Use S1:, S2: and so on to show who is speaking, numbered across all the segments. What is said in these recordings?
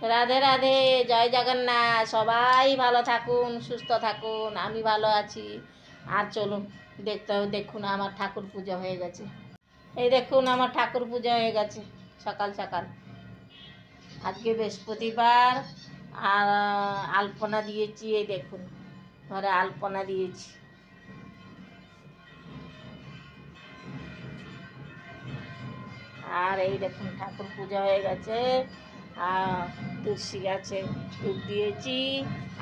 S1: রাধে রাধে, জয় জগন্নাথ। সবাই ভালো থাকুন, সুস্থ থাকুন, আমি ভালো আছি। আর চলুন দেখতে হবে। দেখুন আমার ঠাকুর পূজা হয়ে গেছে। এই দেখুন আমার ঠাকুর পূজা হয়ে গেছে সকাল সকাল। আজকে বৃহস্পতিবার। আর আলপনা দিয়েছি, এই দেখুন ঘরে আলপনা দিয়েছি। আর এই দেখুন ঠাকুর পূজা হয়ে গেছে। আর তুলসী গাছে ধূপ দিয়েছি।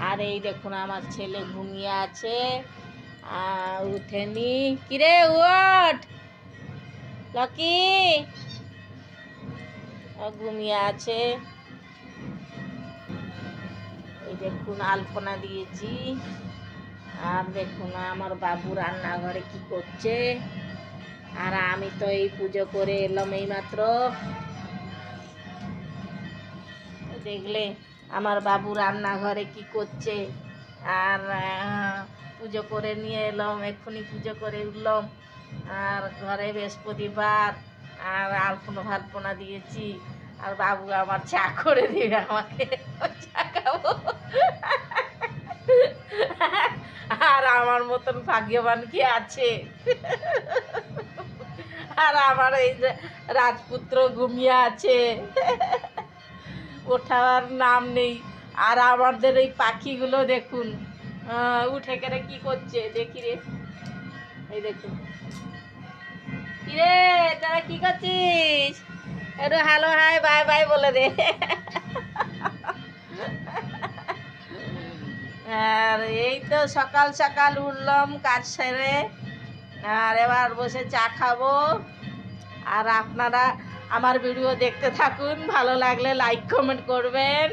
S1: আর এই দেখুন আমার ছেলে ঘুমিয়ে আছে, উঠেনি। কিরে ওঠ লকি, ঘুমিয়ে আছে। এই দেখুন আলপনা দিয়েছি। আর দেখুন আমার বাবু রান্নাঘরে কি করছে। আর আমি তো এই পুজো করে এলাম এই মাত্র। দেখলে আমার বাবু রান্নাঘরে কি করছে। আর পুজো করে নিয়ে এলাম, এক্ষুনি পুজো করে উঠলাম। আর ঘরে বৃহস্পতিবার। আর আলপনা ফালপনা দিয়েছি। আর বাবু আমার চা করে দিবে আমাকে, চা খাবো। আর আমার মতন ভাগ্যবান কি আছে। আর আমার এই যে রাজপুত্র ঘুমিয়ে আছে, ওঠার নাম নেই। আর আমাদের এই পাখিগুলো দেখুন উঠে কেড়ে কি করছে, দেখি রে। এই দেখুন, কিরে তোরা কি করছিস? একটু হ্যালো হাই বাই বাই বলে দে। আর এই তো সকাল সকাল উঠলাম কাজ সেরে। আর এবার বসে চা খাবো। আর আপনারা আমার ভিডিও দেখতে থাকুন, ভালো লাগলে লাইক কমেন্ট করবেন।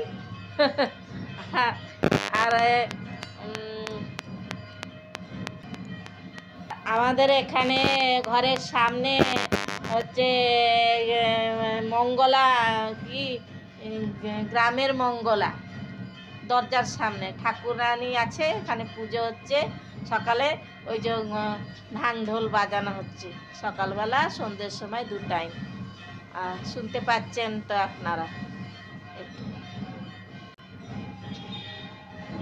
S1: আর আমাদের এখানে ঘরের সামনে হচ্ছে মঙ্গলা, কি গ্রামের মঙ্গলা, দরজার সামনে ঠাকুরানি আছে, এখানে পুজো হচ্ছে সকালে। ওই যে ঢাক ঢোল বাজানো হচ্ছে সকালবেলা সন্ধ্যের সময়, দু টাইম। শুনতে পাচ্ছেন তো আপনারা একটু।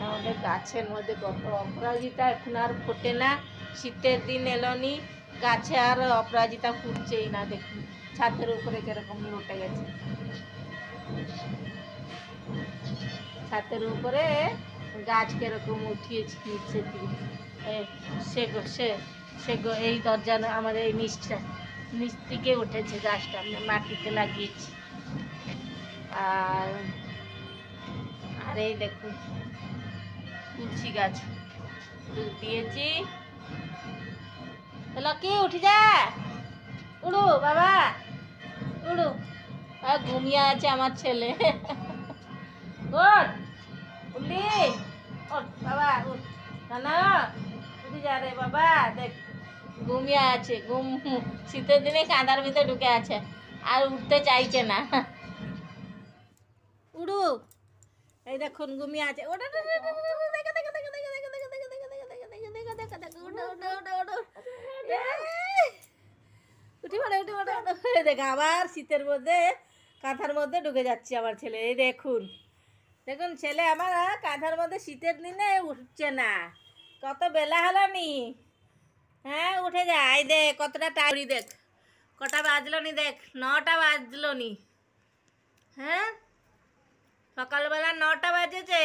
S1: আমাদের গাছের মধ্যে কত অপরাজিতা, এখন আর ফোটে না। শীতের দিন এলোনি, গাছে আর অপরাজিতা ফুটছেই না। দেখুন ছাদের উপরে কিরকম উঠে গেছে। ছাদের উপরে গাছ কিরকম উঠিয়েছে নিচে দিকে। সে এই দরজা আমাদের এই নিচ থেকে উঠেছে গাছটা, আমি মাটিতে লাগিয়েছি। আর আর এই দেখুন তুলসী গাছ দিয়েছি। লকি উঠে যা, উড়ু বাবা উড়ু। ঘুমিয়ে আছে আমার ছেলে। ওঠ উঠলি, ওঠ বাবা উঠ, না উঠে যা রে বাবা। দেখ ঘুমিয়ে আছে, শীতের দিনে কাঁদার ভিতরে ঢুকে আছে, আর উঠতে চাইছে না। উড়ু, এই দেখুন ঘুমিয়ে আছে। ওটা দেখ আবার শীতের মধ্যে কাঁথার মধ্যে ঢুকে যাচ্ছে আমার ছেলে। এই দেখুন দেখুন ছেলে আমার কাঁথার মধ্যে শীতের দিনে উঠছে না। কত বেলা হলো নি, হ্যাঁ উঠে যায়। দেখ কতটা টাইম, দেখ কটা বাজলো নি, দেখ 9টা বাজলো নি। হ্যাঁ সকালবেলা 9টা বাজেছে।